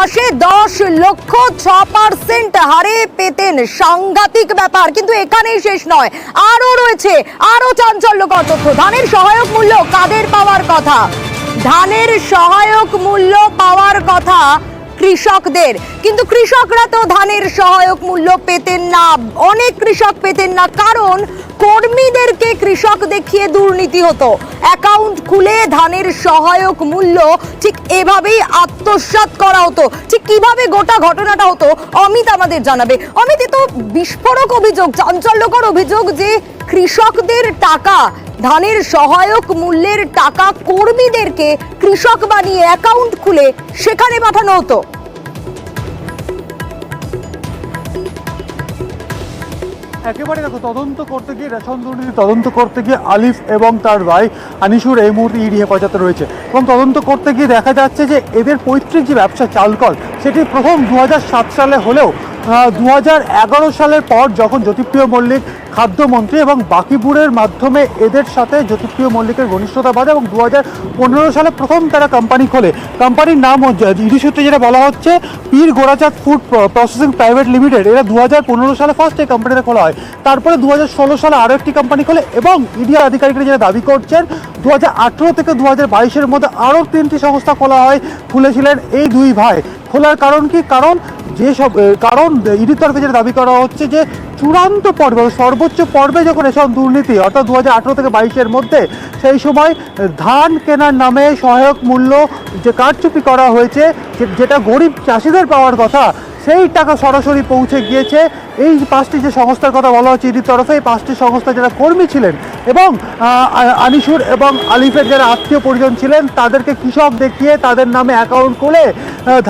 মাসে 10,06% হারে পেতেন। সাংঘাতিক ব্যাপার। কিন্তু এখানেই শেষ নয়, আরো রয়েছে আরো চাঞ্চল্যকর তথ্য। ধানের সহায়ক মূল্য কাদের পাওয়ার কথা? ধানের সহায়ক মূল্য পাওয়ার কথা কৃষকদের, কিন্তু কৃষকরা তো ধানের সহায়ক মূল্য পেতেন না। অনেক কৃষক পেতেন না, কারণ কর্মীদেরকে কৃষক দেখিয়ে দুর্নীতি হতো। অ্যাকাউন্ট খুলে ধানের সহায়ক মূল্য ঠিক এভাবেই আত্মসাৎ করা হতো। ঠিক কিভাবে গোটা ঘটনাটা হতো অমিত আমাদের জানাবে। অমিত, এ তো বিস্ফোরক অভিযোগ, চাঞ্চল্যকর অভিযোগ যে কৃষকদের টাকা, ধানের সহায়ক মূল্যের টাকা কর্মীদেরকে কৃষক বানিয়ে অ্যাকাউন্ট খুলে সেখানে পাঠানো হতো। একেবারে দেখো, তদন্ত করতে গিয়ে রেশন দুর্নীতি তদন্ত করতে গিয়ে আলিফ এবং তার ভাই আনিসুর এই মুহূর্তে ইডি হেফাজতে রয়েছে এবং তদন্ত করতে গিয়ে দেখা যাচ্ছে যে এদের পৈতৃক যে ব্যবসা চালকল, সেটি প্রথম 2007 সালে হলেও 2011 সালের পর যখন জ্যোতিপ্রিয় মল্লিক খাদ্যমন্ত্রী এবং বাকিপুরের মাধ্যমে এদের সাথে জ্যোতিপ্রিয় মল্লিকের ঘনিষ্ঠতা বাড়ে এবং 2015 সালে প্রথম তারা কোম্পানি খোলে। কোম্পানির নাম ইডি সূত্রে যেটা বলা হচ্ছে পীর Gorachand food processing private limited. এরা 2015 সালে ফার্স্ট এই কোম্পানিটা খোলা হয়। তারপরে 2016 সালে আরও একটি কোম্পানি খোলে এবং ইডি আধিকারিকরা যেটা দাবি করছেন 2018 থেকে 2022-এর মধ্যে আরও 3টি সংস্থা খুলেছিলেন এই দুই ভাই। খোলার কারণ কি? কারণ ইডির তরফে যেটা দাবি করা হচ্ছে যে চূড়ান্ত পর্বে, সর্বোচ্চ পর্বে যখন এসব দুর্নীতি অর্থাৎ 2018 থেকে 22-এর মধ্যে, সেই সময় ধান কেনার নামে সহায়ক মূল্য যে কারচুপি করা হয়েছে, যেটা গরিব চাষিদের পাওয়ার কথা, সেই টাকা সরাসরি পৌঁছে গিয়েছে এই 5টি যে সংস্থার কথা বলা হচ্ছে ইডির তরফে। এই 5টি সংস্থা যারা কর্মী ছিলেন এবং আনিসুর এবং আলিফের যারা আত্মীয় পরিজন ছিলেন, তাদেরকে কৃষক দেখিয়ে তাদের নামে অ্যাকাউন্ট খুলে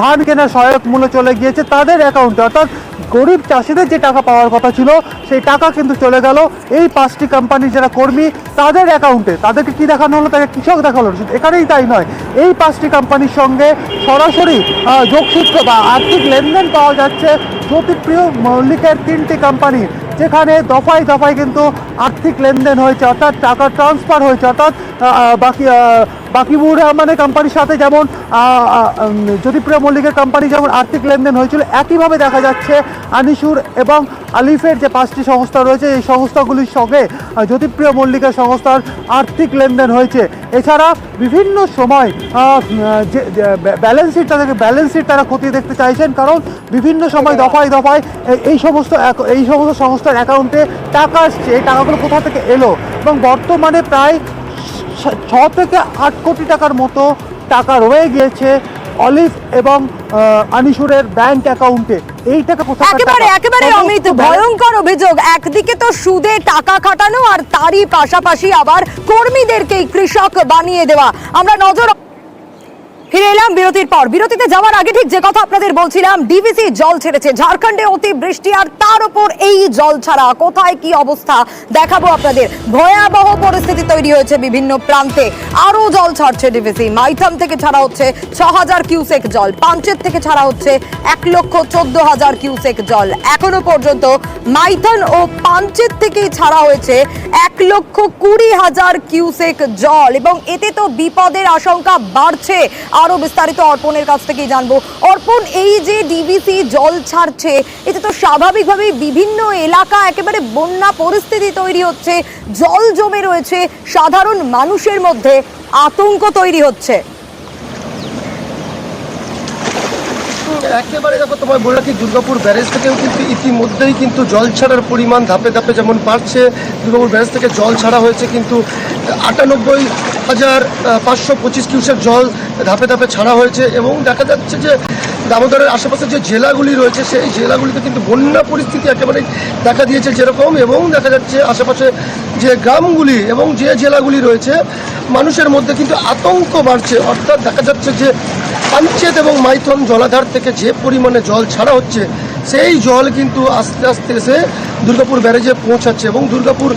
ধান কেনার সহায়ক মূল্য চলে গিয়েছে তাদের অ্যাকাউন্টে। অর্থাৎ গরিব চাষিদের যে টাকা পাওয়ার কথা ছিল সেই টাকা কিন্তু চলে গেল এই 5টি কোম্পানির যারা কর্মী তাদের অ্যাকাউন্টে। তাদেরকে কি দেখানো হলো? তাকে কৃষক দেখানো হলো। এখানেই তাই নয়, এই 5টি কোম্পানির সঙ্গে সরাসরি যোগসূত্র বা আর্থিক লেনদেন পাওয়া যাচ্ছে জ্যোতিপ্রিয় মল্লিকের 3টি কোম্পানি, যেখানে দফায় দফায় কিন্তু আর্থিক লেনদেন হয়েছে, অর্থাৎ টাকা ট্রান্সফার হয়েছে। অর্থাৎ বাকিবুর রহমানের কোম্পানির সাথে যেমন জ্যোতিপ্রিয় মল্লিকের কোম্পানি যেমন আর্থিক লেনদেন হয়েছিল, একইভাবে দেখা যাচ্ছে আনিসুর এবং আলিফের যে 5টি সংস্থা রয়েছে এই সংস্থাগুলির সঙ্গে জ্যোতিপ্রিয় মল্লিকের সংস্থার আর্থিক লেনদেন হয়েছে। এছাড়া বিভিন্ন সময় ব্যালেন্স শিট তারা খতিয়ে দেখতে চাইছেন, কারণ বিভিন্ন সময় দফায় দফায় এই সমস্ত সংস্থার অ্যাকাউন্টে টাকা আসছে। এই টাকাগুলো কোথা থেকে এলো? এবং বর্তমানে প্রায় 6 থেকে 8 কোটি টাকার মতো টাকা রয়ে গিয়েছে অলিভ এবং আনিসুরের ব্যাংক অ্যাকাউন্টে। এই টাকা কোথায়? একেবারে অমিত, ভয়ঙ্কর অভিযোগ। একদিকে তো সুদে টাকা খাটানো, আর তারই পাশাপাশি আবার কর্মীদেরকেই কৃষক বানিয়ে দেওয়া। আমরা নজর ফিরে এলাম বিরতির পর। বিরতিতে যাওয়ার আগে ঠিক যে কথা আপনাদের বলছিলাম, ডিভিসি জল ছেড়েছে। ঝাড়খণ্ডে অতি বৃষ্টি আর তার উপর এই জল ছাড়া কোথায় কি অবস্থা দেখাবো আপনাদের। ভয়াবহ পরিস্থিতি তৈরি হয়েছে বিভিন্ন প্রান্তে। আরো জল ছাড়ছে ডিভিসি। মাইথন থেকে ছাড়া হচ্ছে 6,000 কিউসেক জল, পাঞ্চেত থেকে ছাড়া হচ্ছে 1,14,000 কিউসেক জল। এখনো পর্যন্ত মাইথন ও পাঞ্চেত থেকেই ছাড়া হয়েছে 1,20,000 কিউসেক জল, এবং এতে তো বিপদের আশঙ্কা বাড়ছে। আরো বিস্তারিত অর্পণের কাছ থেকেই জানবো। অর্পণ, এই যে ডিভিসি জল ছাড়ছে, এতে তো স্বাভাবিকভাবেই বিভিন্ন এলাকা একেবারে বন্যা পরিস্থিতি তৈরি হচ্ছে, জল জমে রয়েছে, সাধারণ মানুষের মধ্যে আতঙ্ক তৈরি হচ্ছে। একেবারে দেখো, তোমায় বলে রাখি, দুর্গাপুর ব্যারেজ থেকেও কিন্তু ইতিমধ্যেই কিন্তু জল ছাড়ার পরিমাণ ধাপে ধাপে যেমন বাড়ছে। দুর্গাপুর ব্যারেজ থেকে জল ছাড়া হয়েছে কিন্তু 98,525 কিউসেক জল ধাপে ধাপে ছাড়া হয়েছে, এবং দেখা যাচ্ছে যে দামোদরের আশেপাশে যে জেলাগুলি রয়েছে সেই জেলাগুলিতে কিন্তু বন্যা পরিস্থিতি একেবারে দেখা দিয়েছে যেরকম, এবং দেখা যাচ্ছে আশেপাশে যে গ্রামগুলি এবং যে জেলাগুলি রয়েছে মানুষের মধ্যে কিন্তু আতঙ্ক বাড়ছে। অর্থাৎ দেখা যাচ্ছে যে পাঞ্চেত এবং মাইথন জলাধার থেকে যে পরিমাণে জল ছাড়া হচ্ছে সেই জল কিন্তু আস্তে আস্তে এসে দুর্গাপুর ব্যারেজে পৌঁছাচ্ছে, এবং দুর্গাপুর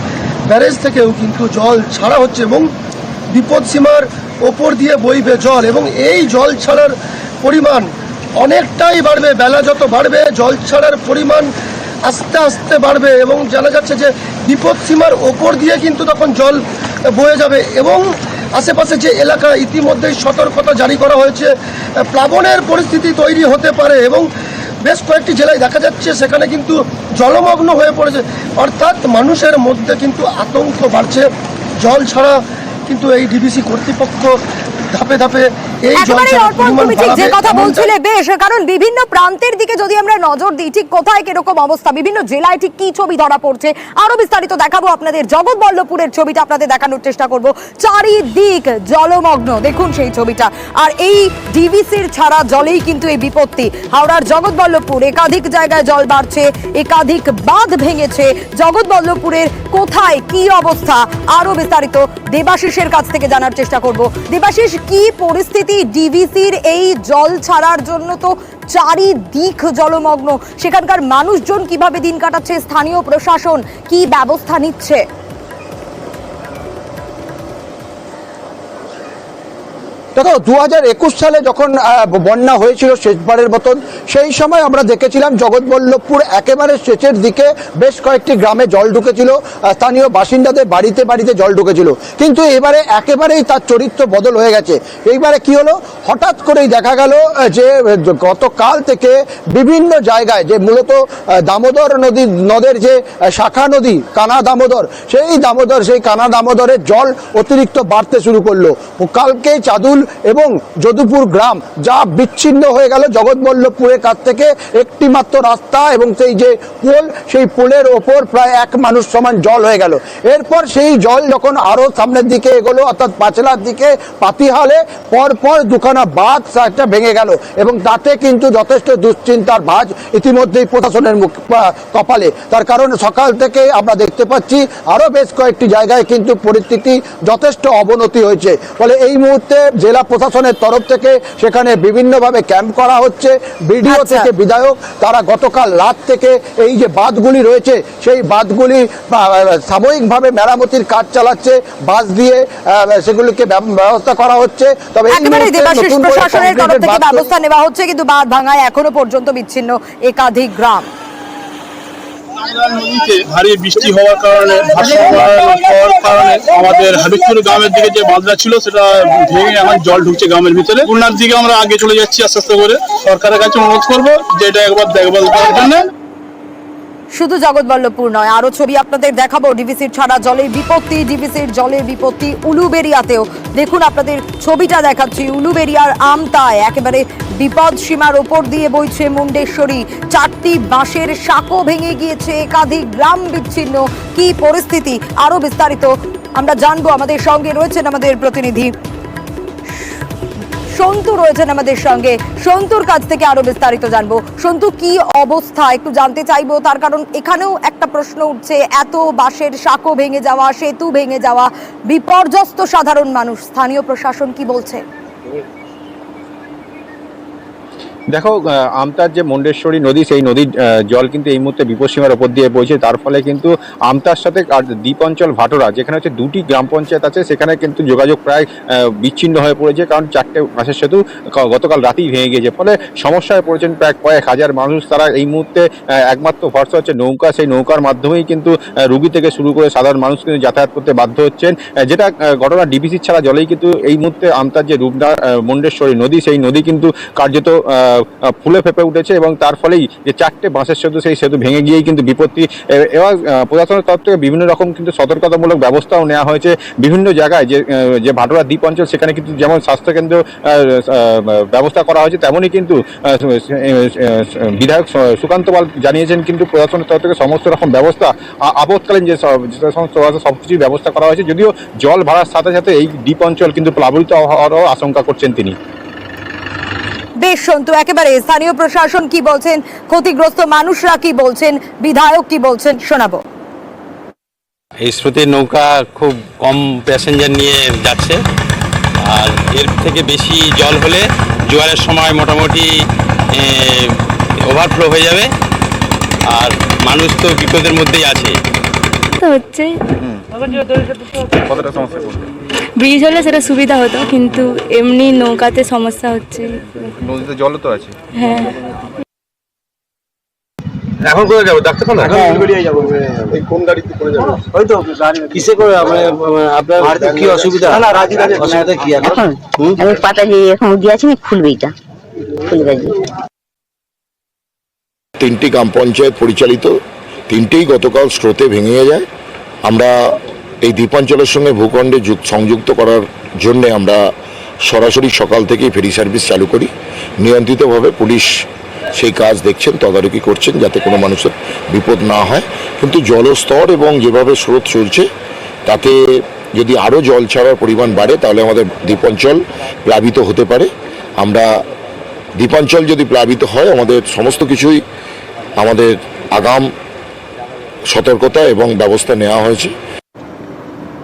ব্যারেজ থেকেও কিন্তু জল ছাড়া হচ্ছে এবং বিপদসীমার ওপর দিয়ে বইবে জল, এবং এই জল ছাড়ার পরিমাণ অনেকটাই বাড়বে। বেলা যত বাড়বে জল ছাড়ার পরিমাণ আস্তে আস্তে বাড়বে, এবং জানা যাচ্ছে যে বিপদসীমার ওপর দিয়ে কিন্তু তখন জল বয়ে যাবে। এবং আশেপাশে যে এলাকা ইতিমধ্যেই সতর্কতা জারি করা হয়েছে, প্লাবনের পরিস্থিতি তৈরি হতে পারে এবং বেশ কয়েকটি জেলায় দেখা যাচ্ছে সেখানে কিন্তু জলমগ্ন হয়ে পড়েছে, অর্থাৎ মানুষের মধ্যে কিন্তু আতঙ্ক বাড়ছে। জল ছাড়া কিন্তু এই ডিবিসি কর্তৃপক্ষ ধাপে ধাপে এই জল একেবারে ছাড়ার অর্পণ, পরিমাণ তুমি ঠিক যে বাড়াবে কথা এমনটা- বলছিলে বেশ, কারণ বিভিন্ন প্রান্তের দিকে যদি আমরা নজর দিই ঠিক কোথায় কিরকম অবস্থা, বিভিন্ন জেলায় ঠিক কি ছবি ধরা পড়ছে আরো বিস্তারিত দেখাবো আপনাদের। জগৎবল্লভপুরের ছবিটা আপনাদের দেখানোর চেষ্টা করব, চারিদিক জলমগ্ন, দেখুন সেই ছবিটা। আর এই ডিভিসির ছাড়া জলেই কিন্তু এই বিপত্তি। হাওড়ার জগৎবল্লভপুর একাধিক জায়গায় জল বাড়ছে, একাধিক বাঁধ ভেঙেছে। জগৎবল্লভপুরের কোথায় কি অবস্থা আরো বিস্তারিত দেবাশিসের কাছ থেকে জানার চেষ্টা করব। দেবাশিস, কি পরিস্থিতি ডিভিসির এই জল ছাড়ার জন্য? তো চারিদিক জলমগ্ন, সেখানকার মানুষজন কিভাবে দিন কাটাচ্ছে, স্থানীয় প্রশাসন কি ব্যবস্থা নিচ্ছে? দেখো 2021 সালে যখন বন্যা হয়েছিল শেষবারের মতন, সেই সময় আমরা দেখেছিলাম জগৎবল্লভপুর একেবারে শেষের দিকে বেশ কয়েকটি গ্রামে জল ঢুকেছিল, স্থানীয় বাসিন্দাদের বাড়িতে বাড়িতে জল ঢুকেছিল। কিন্তু এবারে একেবারেই তার চরিত্র বদল হয়ে গেছে। এইবারে কি হলো, হঠাৎ করেই দেখা গেল যে গতকাল থেকে বিভিন্ন জায়গায় যে মূলত দামোদর নদের যে শাখা নদী কানা দামোদর, সেই কানা দামোদরের জল অতিরিক্ত বাড়তে শুরু করলো। কালকে চাদুল এবং যদুপুর গ্রাম যা বিচ্ছিন্ন হয়ে গেল জগৎবল্লভপুরের কাছ থেকে একটি মাত্র রাস্তা এবং সেই যে পোল, সেই পোলের ওপর প্রায় এক মানুষ সমান জল হয়ে গেল। এরপর সেই জল যখন আরো সামনের দিকে এগোলো, অর্থাৎ পাঁচলার দিকে পাতিহালে পরপর দুখানা বাঁধ একটা ভেঙে গেল এবং তাতে কিন্তু যথেষ্ট দুশ্চিন্তার ভাঁজ ইতিমধ্যেই প্রশাসনের কপালে। তার কারণ সকাল থেকে আমরা দেখতে পাচ্ছি আরো বেশ কয়েকটি জায়গায় কিন্তু পরিস্থিতি যথেষ্ট অবনতি হয়েছে। ফলে এই মুহূর্তে জেলা প্রশাসনের তরফ থেকে সেখানে বিভিন্নভাবে ক্যাম্প করা হচ্ছে। বিডিও থেকে বিধায়ক তারা গতকাল রাত থেকে এই যে বাঁধগুলি রয়েছে সেই বাঁধগুলি সাময়িকভাবে মেরামতির কাজ চালাচ্ছে, বাস দিয়ে সেগুলিকে ব্যবস্থা করা হচ্ছে। তবে একেবারে দেবাশিস, প্রশাসনের তরফ থেকে ব্যবস্থা নেওয়া হচ্ছে, কিন্তু বাঁধ ভাঙায় এখনো পর্যন্ত বিচ্ছিন্ন একাধিক গ্রাম। ভারী বৃষ্টি হওয়ার কারণে আমাদের হাবিবপুর গ্রামের দিকে যে বাঁধটা ছিল সেটা ভেঙে এখন জল ঢুকছে গ্রামের ভিতরে। খুলনার দিকে আমরা আগে চলে যাচ্ছি আস্তে আস্তে করে। সরকারের কাছে অনুরোধ করবো যে এটা একবার দেখভাল করার জন্য। শুধু জগৎবল্লভপুর নয়, আরো ছবি আপনাদের দেখাবো। ডিভিসির ছাড়া জলের বিপত্তি, ডিভিসির জলের বিপত্তি উলুবেড়িয়াতেও। দেখুন আপনাদের ছবিটা দেখাচ্ছি, উলুবেড়িয়ার আমতায় একেবারে বিপদ সীমার ওপর দিয়ে বইছে মুন্ডেশ্বরী। 4টি বাঁশের সাঁকো ভেঙে গিয়েছে, একাধিক গ্রাম বিচ্ছিন্ন। কি পরিস্থিতি আরো বিস্তারিত আমরা জানবো। আমাদের সঙ্গে রয়েছেন আমাদের প্রতিনিধি সন্তু রয়েছেন আমাদের সঙ্গে, সন্তুর কাছ থেকে আরো বিস্তারিত জানবো। সন্তু, কি অবস্থা একটু জানতে চাইবো, তার কারণ এখানেও একটা প্রশ্ন উঠছে, এত বাঁশের সাঁকো ভেঙে যাওয়া, সেতু ভেঙে যাওয়া, বিপর্যস্ত সাধারণ মানুষ, স্থানীয় প্রশাসন কি বলছে? দেখো, আমতার যে মুন্ডেশ্বরী নদী, সেই নদীর জল কিন্তু এই মুহূর্তে বিপদসীমার ওপর দিয়ে বইছে। তার ফলে কিন্তু আমতার সাথে আর দ্বীপ অঞ্চল ভাটোরা, যেখানে হচ্ছে 2টি গ্রাম পঞ্চায়েত আছে, সেখানে কিন্তু যোগাযোগ প্রায় বিচ্ছিন্ন হয়ে পড়েছে। কারণ 4টে বাঁশের সেতু গতকাল রাতেই ভেঙে গিয়েছে। ফলে সমস্যায় পড়েছেন প্রায় কয়েক হাজার মানুষ। তারা এই মুহূর্তে একমাত্র ভরসা হচ্ছে নৌকা। সেই নৌকার মাধ্যমেই কিন্তু রুগী থেকে শুরু করে সাধারণ মানুষ কিন্তু যাতায়াত করতে বাধ্য হচ্ছেন। যেটা ঘটনা ডিবিসি ছাড়া জলেই কিন্তু এই মুহূর্তে আমতার যে রূপনা মুন্ডেশ্বরী নদী, সেই নদী কিন্তু কার্যত ফুলে ফেপে উঠেছে এবং তার ফলেই যে 4টে বাঁশের সেতু, সেই সেতু ভেঙে গিয়েই কিন্তু বিপত্তি। এবার প্রশাসনের তরফ থেকে বিভিন্ন রকম কিন্তু সতর্কতামূলক ব্যবস্থাও নেওয়া হয়েছে বিভিন্ন জায়গায়। যে ভাটোরা দ্বীপ অঞ্চল, সেখানে কিন্তু যেমন স্বাস্থ্যকেন্দ্র ব্যবস্থা করা হয়েছে, তেমনই কিন্তু বিধায়ক সুকান্ত পাল জানিয়েছেন কিন্তু প্রশাসনের তরফ থেকে সমস্ত রকম ব্যবস্থা, আপৎকালীন যে সমস্ত সব কিছুর ব্যবস্থা করা হয়েছে। যদিও জল বাড়ার সাথে সাথে এই দ্বীপ অঞ্চল কিন্তু প্লাবিত হওয়ারও আশঙ্কা করছেন তিনি। বেশ সন্তু, একেবারে স্থানীয় প্রশাসন কি বলছেন, ক্ষতিগ্রস্ত মানুষরা কি বলছেন, বিধায়ক কি বলছেন শোনাবো। এই স্রোতের নৌকা খুব কম প্যাসেঞ্জার নিয়ে যাচ্ছে, আর এর থেকে বেশি জল হলে জোয়ারের সময় মোটামুটি ওভারফ্লো হয়ে যাবে, আর মানুষ তো বিপদের মধ্যেই আছে। হচ্ছে ব্রিজ হলে সেটা সুবিধা হতো, কিন্তু এমনি নৌকাতে সমস্যা হচ্ছে। নদীতে জল তো আছে। হ্যাঁ, এখন কোথায় যাবো ডাক্তার খানা? এই কোন গাড়িতে করে যাবে? ওই তো কিসে করে আপনার বাড়িতে কি অসুবিধা? অসুবিধা কি এখন? আমি পাতা দিয়ে এখন দিয়েছি ফুলবিটা ফুলবাজি। 3টি গ্রাম পঞ্চায়েত পরিচালিত 3টেই গতকাল স্রোতে ভেঙে যায়। আমরা এই দ্বীপাঞ্চলের সঙ্গে ভূখণ্ডে সংযুক্ত করার জন্য আমরা সরাসরি সকাল থেকেই ফেরি সার্ভিস চালু করি। নিয়ন্ত্রিতভাবে পুলিশ সেই কাজ দেখছেন, তদারকি করছেন যাতে কোনো মানুষের বিপদ না হয়। কিন্তু জলস্তর এবং যেভাবে স্রোত চলছে তাতে যদি আরও জল ছাড়ার পরিমাণ বাড়ে তাহলে আমাদের দ্বীপাঞ্চল প্লাবিত হতে পারে। আমরা দ্বীপাঞ্চল যদি প্লাবিত হয় আমাদের সমস্ত কিছুই আমাদের আগাম সতর্কতা এবং ব্যবস্থা নেওয়া হয়েছে।